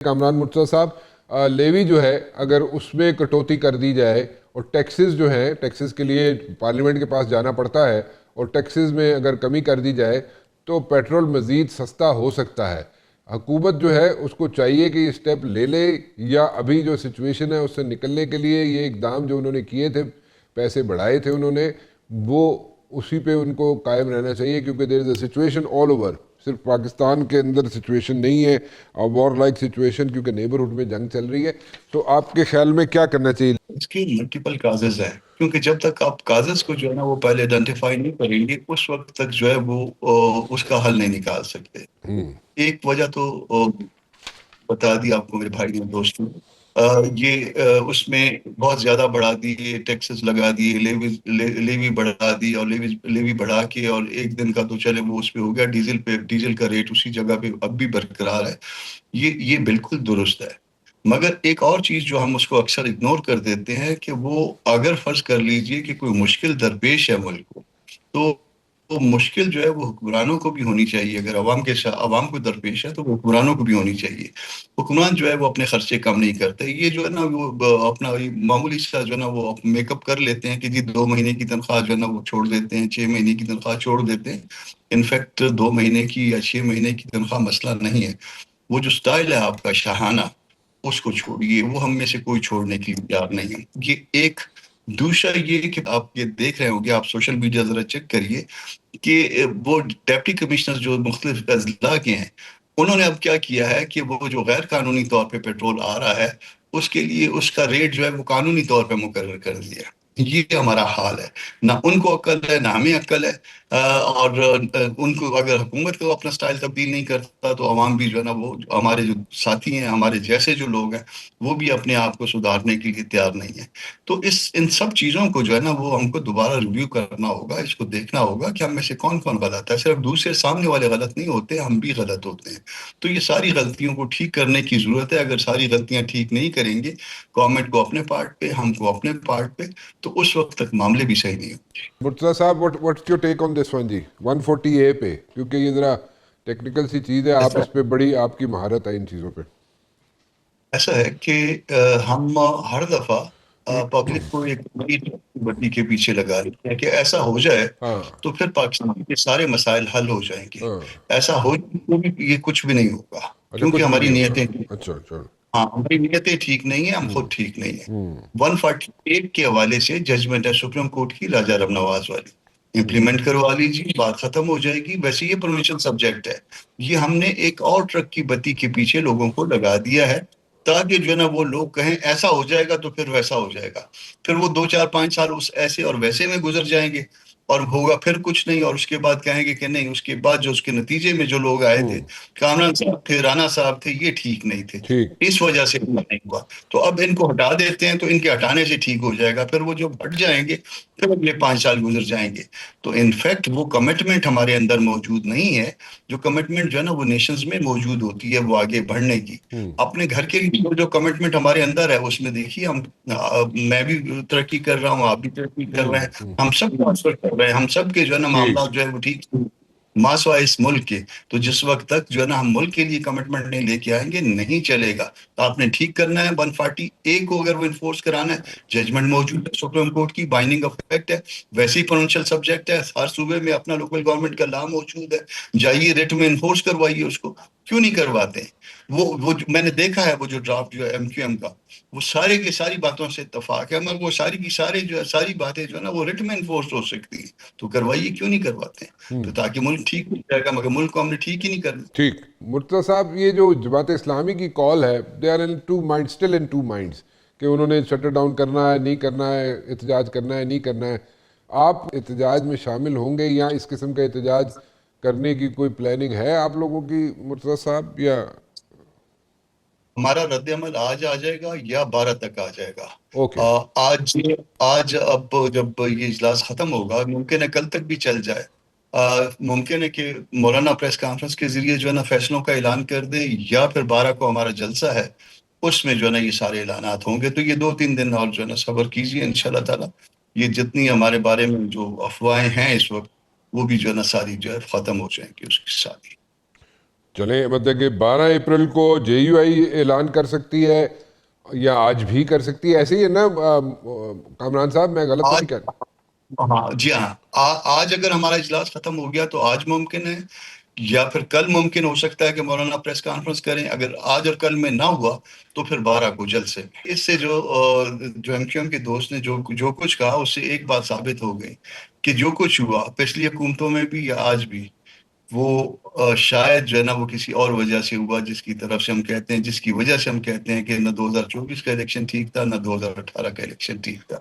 کامران مرتضیٰ صاحب، لیوی جو ہے اگر اس میں کٹوتی کر دی جائے اور ٹیکسز جو ہیں، ٹیکسز کے لیے پارلیمنٹ کے پاس جانا پڑتا ہے، اور ٹیکسز میں اگر کمی کر دی جائے تو پیٹرول مزید سستا ہو سکتا ہے۔ حکومت جو ہے اس کو چاہیے کہ یہ سٹیپ لے لے، یا ابھی جو سچویشن ہے اس سے نکلنے کے لیے یہ اقدام جو انہوں نے کیے تھے، پیسے بڑھائے تھے انہوں نے، وہ اسی پہ ان کو قائم رہنا چاہیے، کیونکہ دیر از اے سچویشن آل اوور، صرف پاکستان کے اندر سچویشن نہیں ہے، وار لائک سچویشن، کیونکہ نیبرہڈ میں جنگ چل رہی ہے۔ تو آپ کے خیال میں کیا کرنا چاہیے؟ اس کی ملٹیپل کازز ہیں، کیونکہ جب تک آپ کازز کو جو ہے نا وہ پہلے آئیڈینٹیفائی نہیں کریں گے اس وقت تک جو ہے وہ اس کا حل نہیں نکال سکتے۔ ایک وجہ تو بتا دی آپ کو میرے بھائی نے، دوستوں، یہ اس میں بہت زیادہ بڑھا دیے، ٹیکسز لگا دیے، لیوی بڑھا دی، اور لیوی بڑھا کے اور ایک دن کا تو چلے وہ اس پہ ہو گیا، ڈیزل کا ریٹ اسی جگہ پہ اب بھی برقرار ہے۔ یہ بالکل درست ہے، مگر ایک اور چیز جو ہم اس کو اکثر اگنور کر دیتے ہیں کہ وہ اگر فرض کر لیجئے کہ کوئی مشکل درپیش ہے ملک کو، تو وہ مشکل جو ہے وہ حکمرانوں کو بھی ہونی چاہیے۔ اگر عوام کو درپیش ہے تو وہ حکمرانوں کو بھی ہونی چاہیے۔ حکمران جو ہے وہ اپنے خرچے کم نہیں کرتے، یہ جو ہے نا وہ اپنا معمولی سا جو ہے نا وہ میک اپ کر لیتے ہیں کہ جی 2 مہینے کی تنخواہ جو ہے نا وہ چھوڑ دیتے ہیں، 6 مہینے کی تنخواہ چھوڑ دیتے ہیں۔ انفیکٹ 2 مہینے کی یا 6 مہینے کی تنخواہ مسئلہ نہیں ہے، وہ جو سٹائل ہے آپ کا شاہانہ، اس کو چھوڑیے، وہ ہم میں سے کوئی چھوڑنے کے لیے تیار نہیں ہے۔ یہ ایک دوسرا یہ کہ آپ یہ دیکھ رہے ہوں گے، آپ سوشل میڈیا ذرا چیک کریے کہ وہ ڈپٹی کمشنر جو مختلف اضلاع کے ہیں، انہوں نے اب کیا کیا ہے کہ وہ جو غیر قانونی طور پہ پیٹرول آ رہا ہے اس کے لیے اس کا ریٹ جو ہے وہ قانونی طور پہ مقرر کر دیا۔ یہ ہمارا حال ہے، نہ ان کو عقل ہے نہ ہمیں عقل ہے، اور ان کو اگر حکومت کو اپنا سٹائل تبدیل نہیں کرتا تو عوام بھی جو ہے نا وہ ہمارے جو ساتھی ہیں، ہمارے جیسے جو لوگ ہیں، وہ بھی اپنے آپ کو سدھارنے کے لیے تیار نہیں ہیں۔ تو ان سب چیزوں کو جو ہے نا وہ ہم کو دوبارہ ریویو کرنا ہوگا، اس کو دیکھنا ہوگا کہ ہم میں سے کون کون غلط ہے۔ صرف دوسرے سامنے والے غلط نہیں ہوتے، ہم بھی غلط ہوتے ہیں۔ تو یہ ساری غلطیوں کو ٹھیک کرنے کی ضرورت ہے۔ اگر ساری غلطیاں ٹھیک نہیں کریں گے، گورنمنٹ کو اپنے پارٹ پہ، ہم کو اپنے پارٹ پہ، تو اس وقت تک معاملے بھی صحیح نہیں ہوں گے۔ Murtaza sahab, what's your take on this one G 140A پہ، کیونکہ یہ ذرا ٹیکنیکل سی چیز ہے، آپ اس پہ بڑی آپ کی مہارت ہے ان چیزوں پہ۔ ایسا ہے کہ ہم ہر دفعہ پبلک کو ایک بڑی بتی کے پیچھے لگا رہے ہیں کہ ایسا ہو جائے ہاں تو پھر پاکستان کے سارے مسائل حل ہو جائیں گے۔ ہاں، ایسا ہو تو بھی یہ کچھ بھی نہیں ہوگا، اچھا کیونکہ کچھ بھی ہماری نہیں ہوگا، نیتیں، اچھا اچھا۔ ہاں ہماری نیتیں ٹھیک نہیں ہیں، ہم خود ٹھیک نہیں ہیں۔ 148 کے حوالے سے ججمنٹ ہے سپریم کورٹ کی، راجہ رام نواز والی، امپلیمنٹ کروا لیجیے، بات ختم ہو جائے گی۔ ویسے یہ پروونشل سبجیکٹ ہے، یہ ہم نے ایک اور ٹرک کی بتی کے پیچھے لوگوں کو لگا دیا ہے تاکہ جو ہے نا وہ لوگ کہیں ایسا ہو جائے گا تو پھر ویسا ہو جائے گا، پھر وہ 2 4 5 سال اس ایسے اور ویسے میں گزر جائیں گے اور ہوگا پھر کچھ نہیں، اور اس کے بعد کہیں گے کہ نہیں، اس کے بعد جو اس کے نتیجے میں جو لوگ آئے تھے، کامران صاحب تھے، رانا صاحب تھے، یہ ٹھیک نہیں تھے، ٹھیک، اس وجہ سے نہیں ہوا۔ تو اب ان کو ہٹا دیتے ہیں تو ان کے ہٹانے سے ٹھیک ہو جائے گا، پھر وہ جو ہٹ جائیں گے پھر اگلے 5 سال گزر جائیں گے۔ تو انفیکٹ وہ کمٹمنٹ ہمارے اندر موجود نہیں ہے، جو کمٹمنٹ جو ہے نا وہ نیشنز میں موجود ہوتی ہے وہ آگے بڑھنے کی۔ اپنے گھر کے لیے جو کمٹمنٹ ہمارے اندر ہے اس میں دیکھیے، میں بھی ترقی کر رہا ہوں، آپ بھی ترقی کر رہے ہیں، ہم سب ٹرانسفر کر رہے ہیں، ہم سب کے جو ہے نا ٹھیک، معاملات جو ہے وہ ٹھیک ماسوا اس ملک کے۔ تو جس وقت تک جو ہے نا ہم ملک کے لیے کمٹمنٹ نہیں لے کے آئیں گے نہیں چلے گا۔ آپ نے ٹھیک کرنا ہے 140A کو، اگر وہ انفورس کرانا ہے، ججمنٹ موجود ہے سپریم کورٹ کی، بائنڈنگ افیکٹ ہے، ویسے ہی پروونشل سبجیکٹ ہے، ہر صوبے میں اپنا لوکل گورنمنٹ کا لا موجود ہے، جائیے ریٹ میں انفورس کروائیے اس کو۔ کیوں نہیں کرواتے ہیں؟ وہ میں نے دیکھا ہے وہ جو ڈرافٹ جو ہے MQM کا، وہ سارے کی ساری باتوں سے اتفاق ہے، مگر وہ ساری کی سارے جو ہے ساری باتیں جو ہے نا وہ ریٹ میں انفورس ہو سکتی ہیں، تو کروائیے، کیوں نہیں کرواتے ہیں؟ تو تاکہ ملک ٹھیک ہو جائے گا، مگر ملک کو ہم نے ٹھیک ہی نہیں کرنا۔ ٹھیک۔ مرتضیٰ صاحب، یہ جو جماعت اسلامی کی کال ہے، they are in two minds, still in two minds, کہ انہوں نے شٹر ڈاؤن کرنا ہے نہیں کرنا ہے، احتجاج کرنا ہے نہیں کرنا ہے۔ آپ احتجاج میں شامل ہوں گے، یا اس قسم کا احتجاج کرنے کی کوئی پلاننگ ہے آپ لوگوں کی مرتضیٰ صاحب؟ یا ہمارا رد عمل آج آ جائے گا یا 12 تک آ جائے گا؟ اوکے، آج اب جب یہ اجلاس ختم ہوگا، ممکن ہے کل تک بھی چل جائے، ممکن ہے کہ مولانا پریس کانفرنس کے ذریعے جو ہے نا فیصلوں کا اعلان کر دیں، یا پھر 12 کو ہمارا جلسہ ہے، اس میں جو ہے نا یہ سارے اعلانات ہوں گے۔ تو یہ 2 3 دن اور جو ہے نا صبر کیجیے، انشاءاللہ تعالیٰ یہ جتنی ہمارے بارے میں جو افواہیں ہیں اس وقت، وہ بھی جو ہے نا ساری جو ہے ختم ہو جائیں گی اس کے ساتھ ہی۔ چلیں مطلب کہ 12 اپریل کو جے یو آئی اعلان کر سکتی ہے یا آج بھی کر سکتی ہے، ایسے ہی ہے نا کامران صاحب؟ میں غلط تو آج نہیں کہہ رہا؟ ہاں جی ہاں، آج اگر ہمارا اجلاس ختم ہو گیا تو آج ممکن ہے، یا پھر کل ممکن ہو سکتا ہے کہ مولانا پریس کانفرنس کریں. اگر آج اور کل میں نہ ہوا تو پھر 12 کو جلد سے. اس سے جو ایم کیو ایم کے دوست نے جو کچھ کہا، اس سے ایک بات ثابت ہو گئی کہ جو کچھ ہوا پچھلی حکومتوں میں بھی یا آج بھی، وہ شاید جو ہے نا وہ کسی اور وجہ سے ہوا، جس کی طرف سے ہم کہتے ہیں، جس کی وجہ سے ہم کہتے ہیں کہ نہ 2024 کا الیکشن ٹھیک تھا، نہ 2018 کا الیکشن ٹھیک تھا.